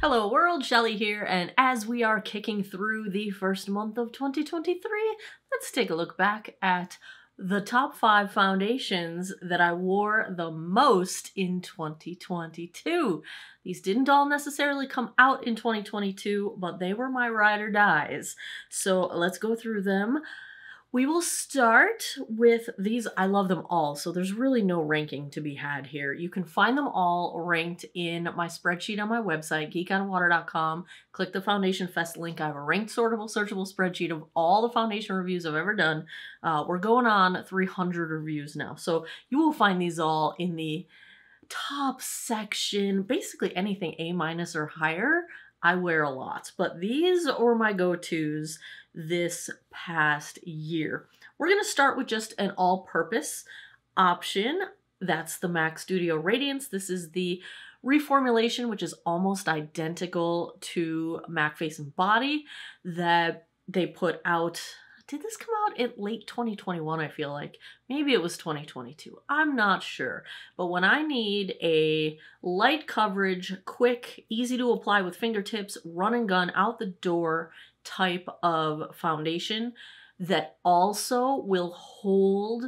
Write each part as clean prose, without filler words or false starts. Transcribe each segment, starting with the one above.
Hello world, Shelly here, and as we are kicking through the first month of 2023, let's take a look back at the top 5 foundations that I wore the most in 2022. These didn't all necessarily come out in 2022, but they were my ride or dies. So let's go through them. We will start with these. I love them all, so there's really no ranking to be had here. You can find them all ranked in my spreadsheet on my website, geekonwater.com. Click the Foundation Fest link. I have a ranked, sortable, searchable spreadsheet of all the foundation reviews I've ever done. We're going on 300 reviews now, so you will find these all in the top section. Basically anything A- or higher, I wear a lot, but these are my go-tos this past year. We're going to start with just an all-purpose option. That's the MAC Studio Radiance. This is the reformulation, which is almost identical to MAC Face and Body that they put out. Did this come out in late 2021, I feel like? Maybe it was 2022. I'm not sure. But when I need a light coverage, quick, easy to apply with fingertips, run and gun, out the door type of foundation that also will hold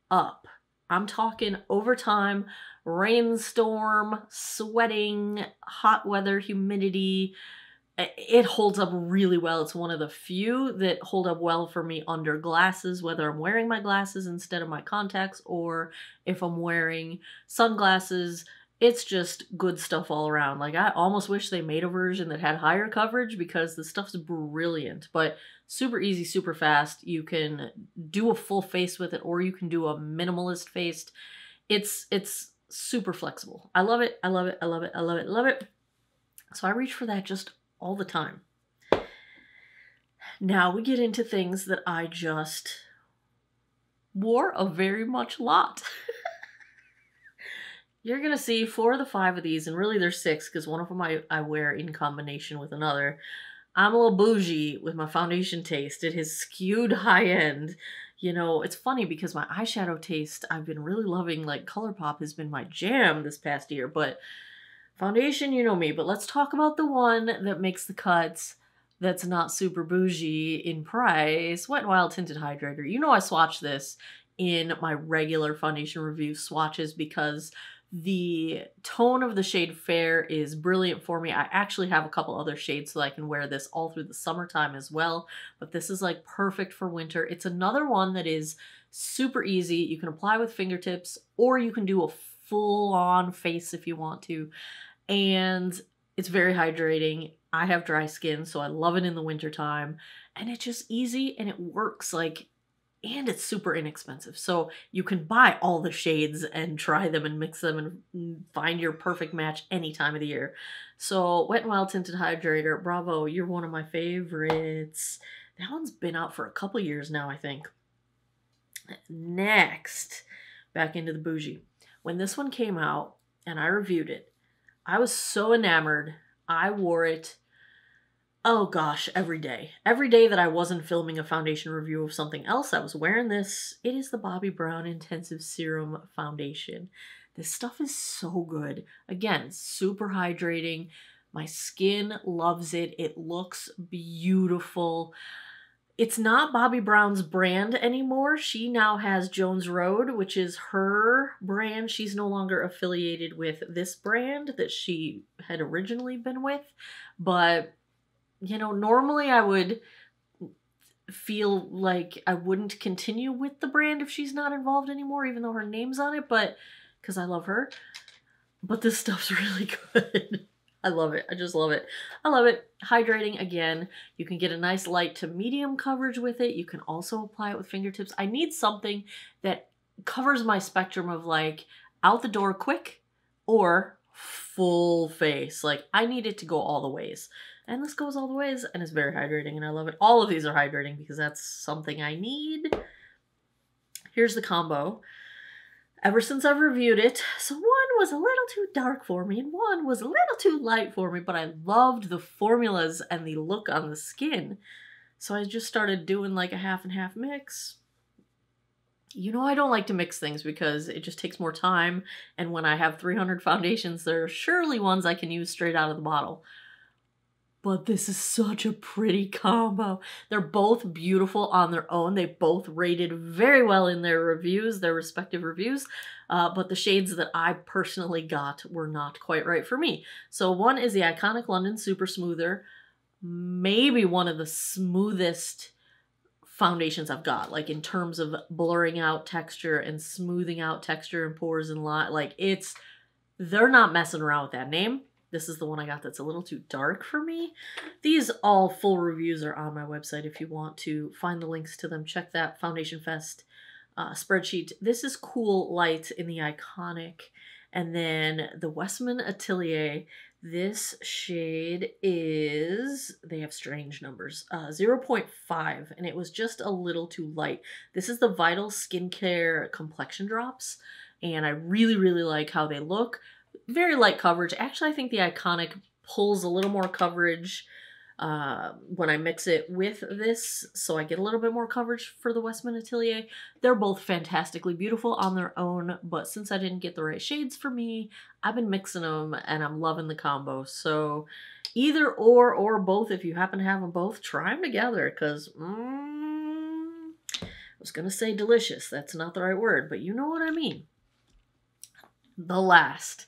up. I'm talking overtime, rainstorm, sweating, hot weather, humidity. It holds up really well. It's one of the few that hold up well for me under glasses, whether I'm wearing my glasses instead of my contacts or if I'm wearing sunglasses. It's just good stuff all around. Like, I almost wish they made a version that had higher coverage because the stuff's brilliant, but super easy, super fast. You can do a full face with it or you can do a minimalist face. It's super flexible. I love it. I love it. I love it. I love it. Love it. So I reach for that just all the time. Now we get into things that I just wore a very much lot. You're gonna see 4 of the 5 of these, and really there's 6 because one of them I wear in combination with another. I'm a little bougie with my foundation taste. It has skewed high end. You know, it's funny because my eyeshadow taste, I've been really loving, like ColourPop has been my jam this past year, but foundation, you know me. But let's talk about the one that makes the cuts that's not super bougie in price. Wet n Wild Tinted Hydrator. You know I swatch this in my regular foundation review swatches because the tone of the shade Fair is brilliant for me. I actually have a couple other shades so I can wear this all through the summertime as well, but this is like perfect for winter. It's another one that is super easy. You can apply with fingertips or you can do a full-on face if you want to, and it's very hydrating. I have dry skin, so I love it in the wintertime, and it's just easy and it works, like, and it's super inexpensive. So you can buy all the shades and try them and mix them and find your perfect match any time of the year. So Wet n Wild Tinted Hydrator, bravo, you're one of my favorites. That one's been out for a couple years now, I think. Next, back into the bougie. When this one came out and I reviewed it, I was so enamored. I wore it, oh gosh, every day. Every day that I wasn't filming a foundation review of something else, I was wearing this. It is the Bobbi Brown Intensive Serum Foundation. This stuff is so good. Again, super hydrating. My skin loves it. It looks beautiful. It's not Bobbi Brown's brand anymore. She now has Jones Road, which is her brand. She's no longer affiliated with this brand that she had originally been with. But, you know, normally I would feel like I wouldn't continue with the brand if she's not involved anymore, even though her name's on it, but because I love her. But this stuff's really good. I love it. I just love it. I love it. Hydrating again. You can get a nice light to medium coverage with it. You can also apply it with fingertips. I need something that covers my spectrum of like out the door quick or full face. Like I need it to go all the ways. And this goes all the ways and it's very hydrating and I love it. All of these are hydrating because that's something I need. Here's the combo. Ever since I've reviewed it, so one was a little too dark for me and one was a little too light for me, but I loved the formulas and the look on the skin. So I just started doing like a half and half mix. You know I don't like to mix things because it just takes more time, and when I have 300 foundations, there are surely ones I can use straight out of the bottle. but this is such a pretty combo. They're both beautiful on their own. They both rated very well in their reviews, their respective reviews, but the shades that I personally got were not quite right for me. So one is the iconic London Super Smoother, maybe one of the smoothest foundations I've got, like in terms of blurring out texture and smoothing out texture and pores and they're not messing around with that name. This is the one I got that's a little too dark for me. These all full reviews are on my website if you want to find the links to them. Check that Foundation Fest spreadsheet. This is Cool Light in the iconic. And then the Westman Atelier, this shade is, they have strange numbers, 0.5, and it was just a little too light. This is the Vital Skincare Complexion Drops, and I really, really like how they look. Very light coverage. Actually, I think the iconic pulls a little more coverage when I mix it with this, so I get a little bit more coverage for the Westman Atelier. They're both fantastically beautiful on their own, but since I didn't get the right shades for me, I've been mixing them and I'm loving the combo. So either or both, if you happen to have them both, try them together, because I was gonna say delicious. That's not the right word, but you know what I mean. The last,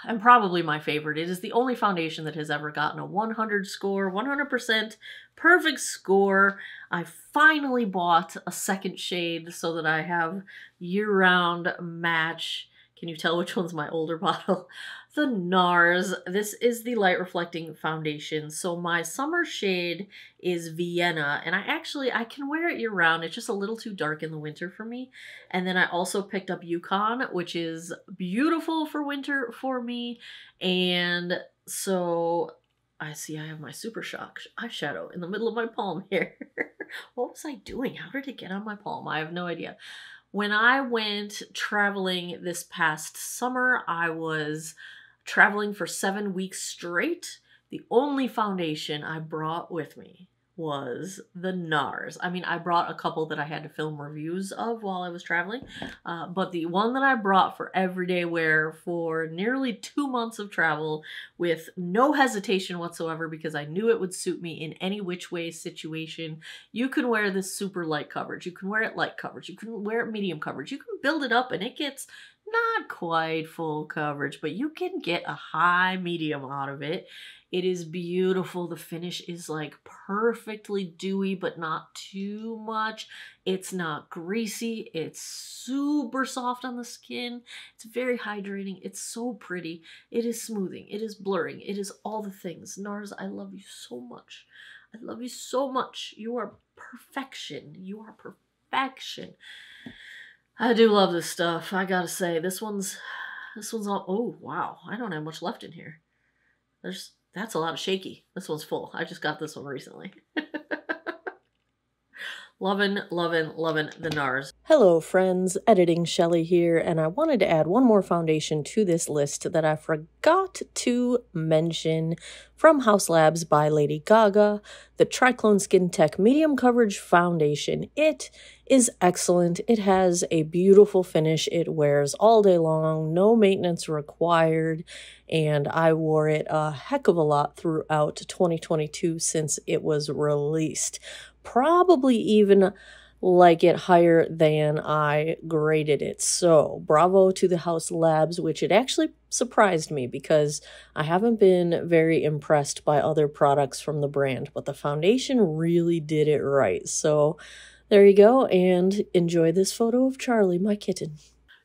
and probably my favorite, it is the only foundation that has ever gotten a 100 score, 100% perfect score. I finally bought a second shade so that I have year-round match. Can you tell which one's my older bottle? The Nars. This is the light reflecting foundation. So my summer shade is Vienna, and I can wear it year round. It's just a little too dark in the winter for me. And then I also picked up Yukon, which is beautiful for winter for me. And so I see I have my Super Shock eyeshadow in the middle of my palm here. What was I doing? How did it get on my palm? I have no idea. When I went traveling this past summer, I was traveling for 7 weeks straight. The only foundation I brought with me was the Nars. I mean, I brought a couple that I had to film reviews of while I was traveling, but the one that I brought for everyday wear for nearly 2 months of travel with no hesitation whatsoever, because I knew it would suit me in any which way situation. You can wear this super light coverage. You can wear it light coverage. You can wear it medium coverage. You can build it up and it gets not quite full coverage, but you can get a high medium out of it. It is beautiful. The finish is like perfectly dewy, but not too much. It's not greasy. It's super soft on the skin. It's very hydrating. It's so pretty. It is smoothing. It is blurring. It is all the things. Nars, I love you so much. I love you so much. You are perfection. You are perfection. I do love this stuff. I gotta say, this one's all, oh wow, I don't have much left in here. That's a lot of shaky. This one's full. I just got this one recently. Lovin', lovin', lovin' the Nars. Hello friends, editing Shelly here, and I wanted to add one more foundation to this list that I forgot to mention from House Labs by Lady Gaga, the Triclone Skin Tech Medium Coverage Foundation. It is excellent. It has a beautiful finish. It wears all day long, no maintenance required, and I wore it a heck of a lot throughout 2022 since it was released. Probably even like it higher than I graded it. So bravo to the House Labs, which it actually surprised me because I haven't been very impressed by other products from the brand, but the foundation really did it right. So there you go, and enjoy this photo of Charlie, my kitten.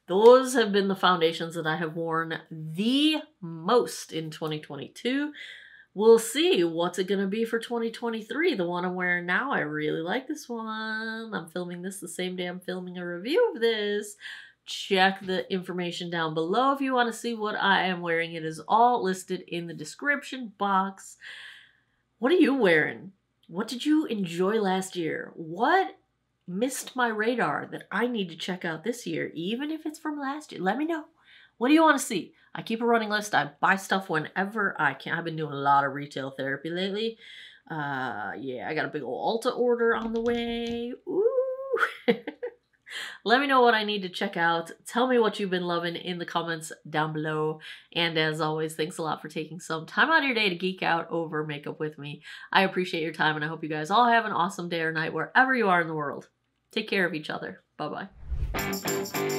Those have been the foundations that I have worn the most in 2022. We'll see. What's it going to be for 2023? The one I'm wearing now, I really like this one. I'm filming this the same day I'm filming a review of this. Check the information down below if you want to see what I am wearing. It is all listed in the description box. What are you wearing? What did you enjoy last year? What missed my radar that I need to check out this year, even if it's from last year? Let me know. What do you want to see? I keep a running list. I buy stuff whenever I can. I've been doing a lot of retail therapy lately. Yeah, I got a big old Ulta order on the way. Ooh. Let me know what I need to check out. Tell me what you've been loving in the comments down below. And as always, thanks a lot for taking some time out of your day to geek out over makeup with me. I appreciate your time, and I hope you guys all have an awesome day or night wherever you are in the world. Take care of each other. Bye-bye.